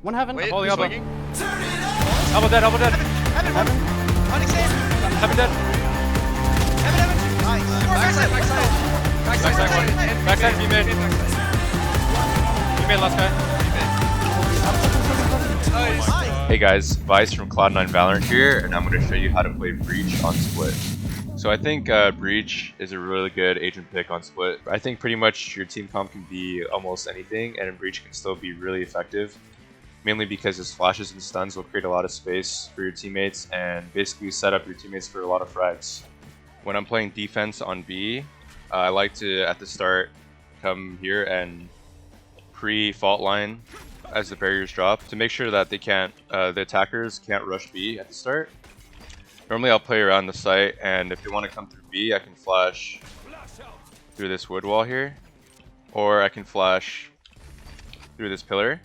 One heaven. Wait, holding who's elbow. swinging? Elbow dead, elbow dead. Heaven. Onyx in. Heaven dead. Heaven. Nice. Backside. Backside, B mid. B mid, last guy. Nice. Hey guys, Vice from Cloud9 Valorant here, and I'm going to show you how to play Breach on Split. So I think Breach is a really good agent pick on Split. I think pretty much your team comp can be almost anything, and Breach can still be really effective. Mainly because his flashes and stuns will create a lot of space for your teammates and basically set up your teammates for a lot of frags. When I'm playing defense on B, I like to, at the start, come here and pre-fault line as the barriers drop to make sure that they can't, the attackers can't rush B at the start. Normally I'll play around the site, and if they want to come through B, I can flash through this wood wall here, or I can flash through this pillar.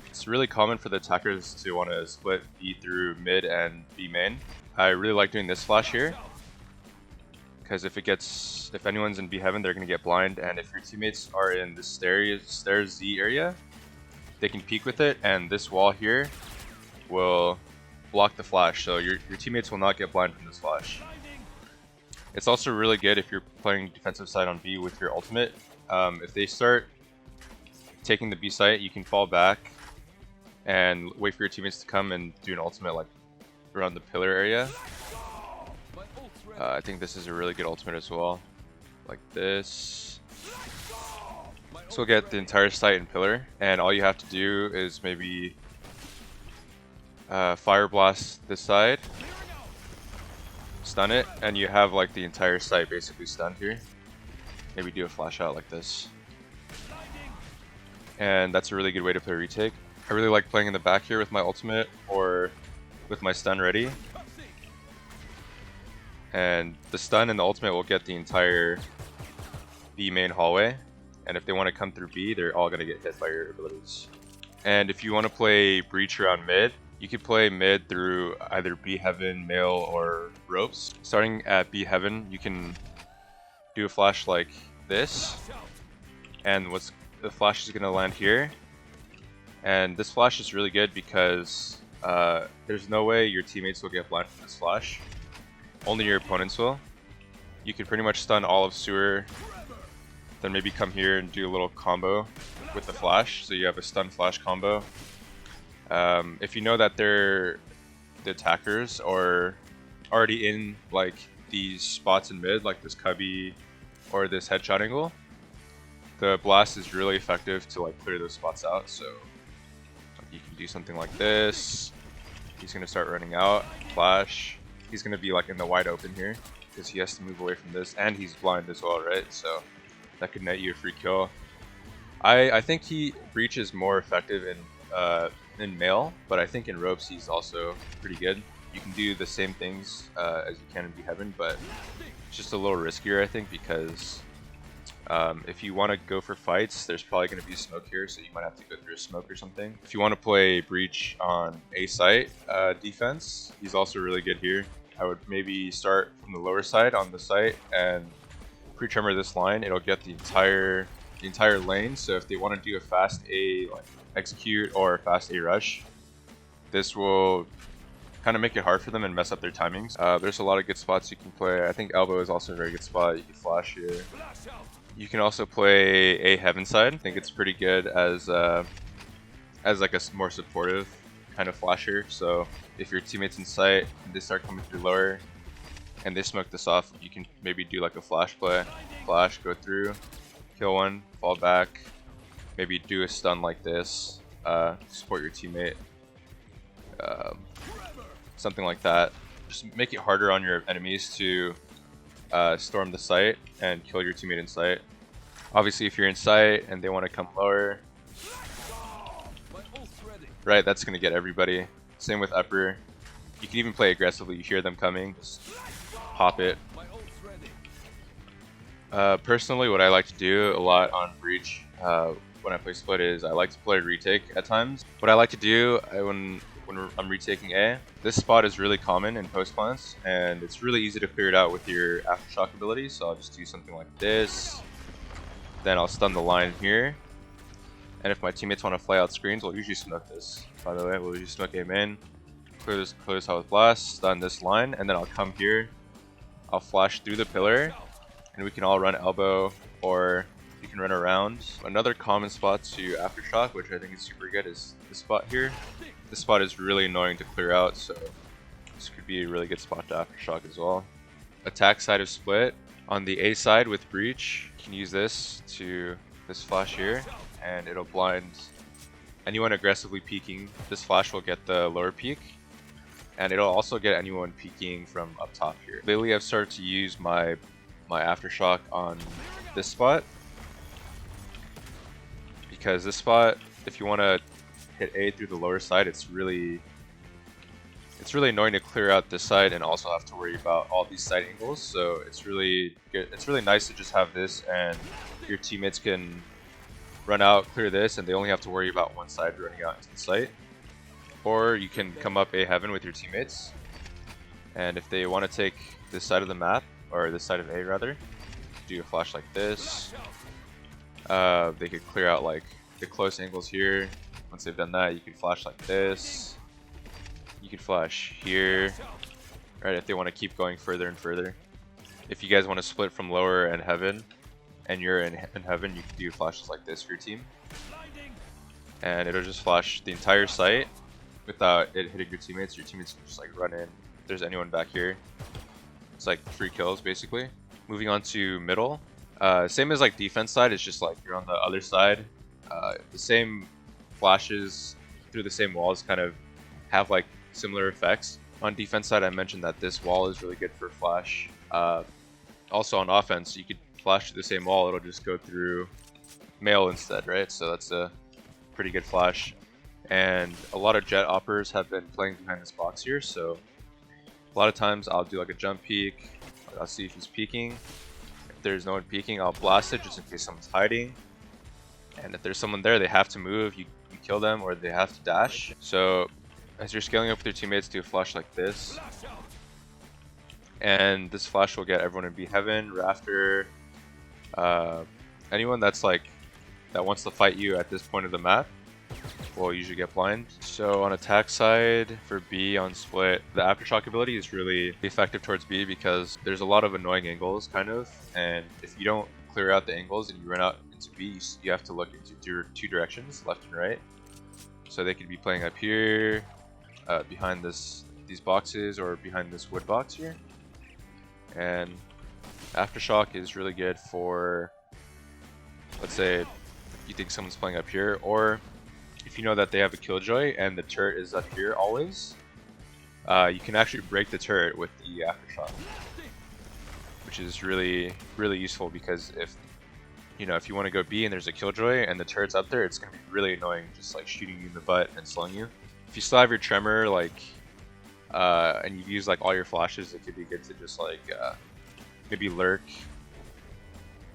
It's really common for the attackers to want to split B through mid and B main. I really like doing this flash here, because if anyone's in B heaven, they're going to get blind, and if your teammates are in the stairs Z area, they can peek with it, and this wall here will block the flash, so your teammates will not get blind from this flash. It's also really good if you're playing defensive side on B with your ultimate. If they start taking the B site, you can fall back and wait for your teammates to come and do an ultimate like around the pillar area. I think this is a really good ultimate as well, like this. So we'll get the entire site and pillar, and all you have to do is maybe fire blast this side, stun it, and you have like the entire site basically stunned here. Maybe do a flash out like this, and that's a really good way to play retake. I really like playing in the back here with my ultimate or with my stun ready, and the stun and the ultimate will get the entire B main hallway, and if they want to come through B, they're all going to get hit by your abilities. And if you want to play Breach around mid, you could play mid through either B heaven, mail, or ropes. Starting at B heaven, you can do a flash like this, and the flash is going to land here. And this flash is really good because there's no way your teammates will get blind from this flash. Only your opponents will. You can pretty much stun all of sewer, then maybe come here and do a little combo with the flash, so you have a stun flash combo. If you know that the attackers are already in like these spots in mid, like this cubby or this headshot angle, the blast is really effective to like clear those spots out. So you can do something like this. He's gonna start running out, flash. He's gonna be like in the wide open here because he has to move away from this, and he's blind as well, right? So that could net you a free kill. I think Breach is more effective in mail, but I think in ropes he's also pretty good. You can do the same things as you can in B heaven, but it's just a little riskier, I think, because if you want to go for fights, there's probably going to be smoke here, so you might have to go through a smoke or something. If you want to play Breach on A site defense, he's also really good here. I would maybe start from the lower side on the site and pre-tremor this line. It'll get the entire lane, so if they want to do a fast A like execute or a fast A rush, this will kind of make it hard for them and mess up their timings. There's a lot of good spots you can play. I think elbow is also a very good spot. You can flash here. You can also play A heaven side. I think it's pretty good as like a more supportive kind of flasher. So if your teammates in sight and they start coming through lower and they smoke this off, you can maybe do like a flash play. Flash, go through, kill one, fall back, maybe do a stun like this, support your teammate, something like that. Just make it harder on your enemies to storm the site and kill your teammate in sight. Obviously if you're in sight and they want to come lower, right, that's going to get everybody. Same with upper. You can even play aggressively. You hear them coming, just pop it. Personally, what I like to do a lot on Breach when I play Split is I like to play retake at times. What I like to do when I'm retaking A, this spot is really common in post plants, and it's really easy to clear it out with your aftershock ability. So I'll just do something like this. Then I'll stun the line here. And if my teammates want to fly out screens, we'll usually smoke this. By the way, we'll usually smoke A main, clear this out with blast, stun this line, and then I'll come here. I'll flash through the pillar, and we can all run elbow, or you can run around. Another common spot to aftershock, which I think is super good, is this spot here. This spot is really annoying to clear out, so this could be a really good spot to aftershock as well. Attack side of split. On the A side with breach, you can use this flash here, and it'll blind anyone aggressively peeking. This flash will get the lower peek, and it'll also get anyone peeking from up top here. Lately I've started to use my aftershock on this spot, because this spot, if you want to hit A through the lower side, it's really annoying to clear out this side and also have to worry about all these side angles. So it's really good. It's really nice to just have this, and your teammates can run out, clear this, and they only have to worry about one side running out into the site. Or you can come up A heaven with your teammates, and if they want to take this side of the map, or this side of A rather, do a flash like this. They could clear out like the close angles here. Once they've done that, you can flash like this. You could flash here, right, if they want to keep going further and further. If you guys want to split from lower and heaven, and you're in heaven, you can do flashes like this for your team. And it'll just flash the entire site without it hitting your teammates. Your teammates can just like run in. If there's anyone back here, it's like 3 kills basically. Moving on to middle. Same as like defense side, it's just like you're on the other side. The same flashes through the same walls kind of have like similar effects. On defense side, I mentioned that this wall is really good for flash. Also on offense, you could flash through the same wall, it'll just go through mail instead, right? So that's a pretty good flash. And a lot of jet operators have been playing behind this box here, so a lot of times I'll do like a jump peek, I'll see if he's peeking. If there's no one peeking, I'll blast it just in case someone's hiding. And if there's someone there, they have to move, you kill them, or they have to dash. So as you're scaling up with your teammates, do a flash like this. And this flash will get everyone in B heaven, rafter, anyone that's like, that wants to fight you at this point of the map will usually get blind. So on attack side for B on split, the aftershock ability is really effective towards B because there's a lot of annoying angles kind of, and if you don't clear out the angles and you run out into B, you have to look into two directions, left and right. So they could be playing up here, behind these boxes, or behind this wood box here. And aftershock is really good for, let's say you think someone's playing up here, or if you know that they have a killjoy and the turret is up here always, you can actually break the turret with the aftershock, which is really useful, because if you want to go B and there's a killjoy and the turret's up there, it's going to be really annoying just like shooting you in the butt and slowing you. If you still have your tremor, like and you use like all your flashes, it could be good to just like maybe lurk,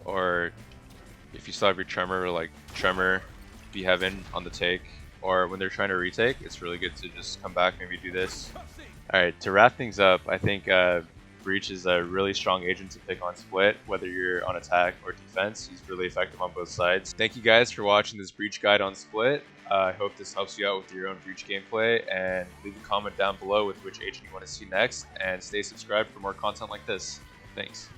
or if you still have your tremor, like tremor, be heaven on the take, or when they're trying to retake, it's really good to just come back, maybe do this. Alright, to wrap things up, I think Breach is a really strong agent to pick on split, whether you're on attack or defense. He's really effective on both sides. Thank you guys for watching this Breach guide on split. I hope this helps you out with your own Breach gameplay, and leave a comment down below with which agent you want to see next, and stay subscribed for more content like this. Thanks.